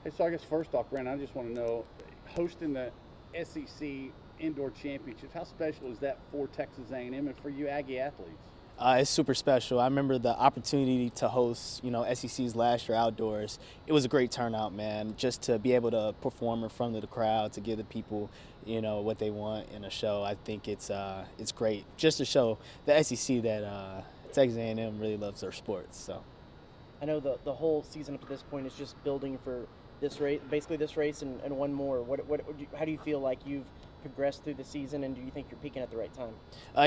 Hey, so I guess first off, Brandon, I just want to know, hosting the SEC Indoor Championship, how special is that for Texas A&M and for you Aggie athletes? It's super special. I remember the opportunity to host, SEC's last year outdoors. It was a great turnout, man. Just to be able to perform in front of the crowd, to give the people, what they want in a show. I think it's great. Just to show the SEC that Texas A&M really loves their sports. So. I know the whole season up to this point is just building for this race, basically this race and one more. How do you feel like you've progressed through the season, and do you think you're peaking at the right time?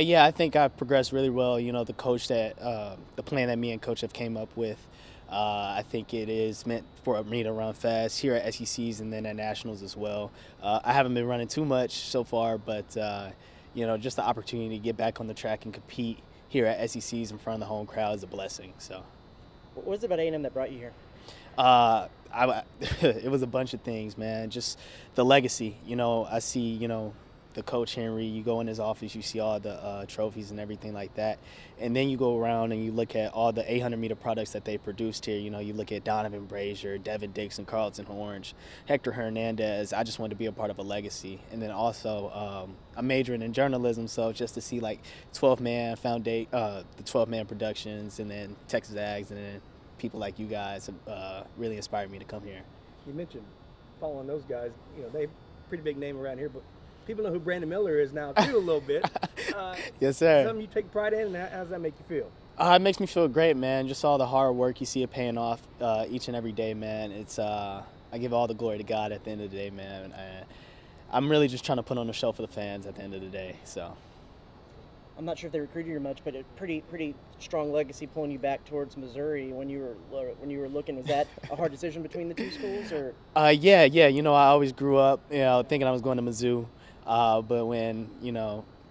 Yeah, I think I've progressed really well. The plan that me and Coach have came up with, I think it is meant for me to run fast here at SECs and then at Nationals as well. I haven't been running too much so far, but, just the opportunity to get back on the track and compete here at SECs in front of the home crowd is a blessing. So. What was it about A&M that brought you here? It was a bunch of things, man. Just the legacy. I see, the Coach Henry, you go in his office, you see all the trophies and everything like that. And then you go around and you look at all the 800-meter products that they produced here. You look at Donovan Brazier, Devin Dixon, Carlton Orange, Hector Hernandez. I just wanted to be a part of a legacy. And then also I'm majoring in journalism, so just to see like 12-man the 12-man productions, and then Texas Ags, and then people like you guys really inspired me to come here. You mentioned following those guys. They pretty big name around here, but people know who Brandon Miller is now too a little bit. Yes, sir. Something you take pride in, and how does that make you feel? It makes me feel great, man. Just all the hard work, you see it paying off each and every day, man. It's I give all the glory to God at the end of the day, man. I'm really just trying to put on a show for the fans at the end of the day. So. I'm not sure if they recruited you much, but a pretty strong legacy pulling you back towards Missouri when you were looking. Was that a hard decision between the two schools, or? Yeah. I always grew up, thinking I was going to Mizzou, but when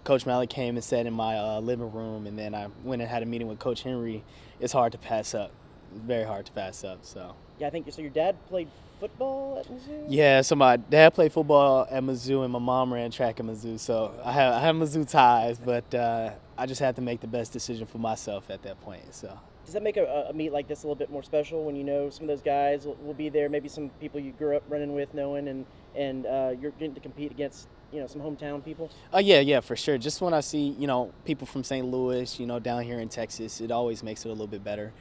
Coach Mallett came and sat in my living room, and then I went and had a meeting with Coach Henry, it's hard to pass up. Very hard to pass up. So. Yeah, I think so. Your dad played football at Mizzou? Yeah, so my dad played football at Mizzou, and my mom ran track at Mizzou. So I have Mizzou ties, but I just had to make the best decision for myself at that point. So. Does that make a meet like this a little bit more special when some of those guys will be there, maybe some people you grew up running with, knowing, and you're getting to compete against some hometown people? Yeah, for sure. Just when I see people from St. Louis, down here in Texas, it always makes it a little bit better.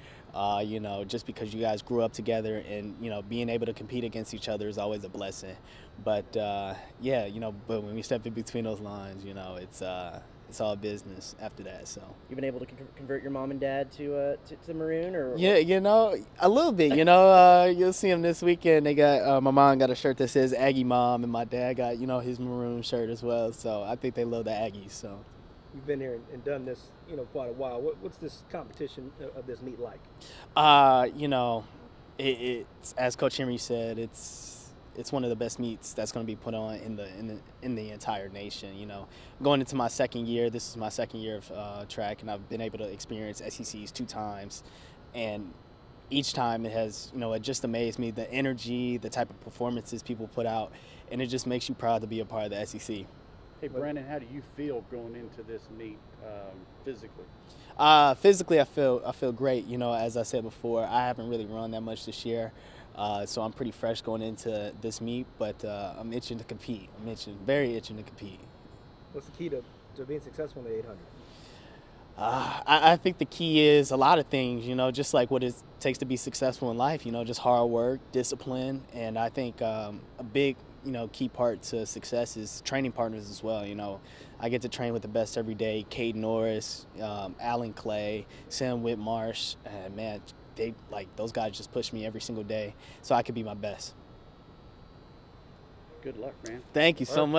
Just because you guys grew up together, and being able to compete against each other is always a blessing. But but when we step in between those lines, it's all business after that. So you've been able to convert your mom and dad to maroon, or? Yeah, a little bit. You'll see them this weekend. They got my mom got a shirt that says Aggie Mom, and my dad got his maroon shirt as well. So I think they love the Aggies. So. You've been here and done this, quite a while. What's this competition of this meet like? It's as Coach Henry said, it's one of the best meets that's going to be put on in the entire nation. Going into my second year, this is my second year of track, and I've been able to experience SECs 2 times, and each time it has, it just amazed me, the energy, the type of performances people put out, and it just makes you proud to be a part of the SEC. Hey, Brandon, how do you feel going into this meet physically? Physically, I feel great. As I said before, I haven't really run that much this year, so I'm pretty fresh going into this meet. But I'm itching to compete. Very itching to compete. What's the key to being successful in the 800? I think the key is a lot of things. Just like what it takes to be successful in life. Just hard work, discipline, and I think a big key part to success is training partners as well. I get to train with the best every day. Cade Norris, Alan Clay, Sam Whitmarsh, and man, those guys just push me every single day so I could be my best. Good luck, man. Thank you so much.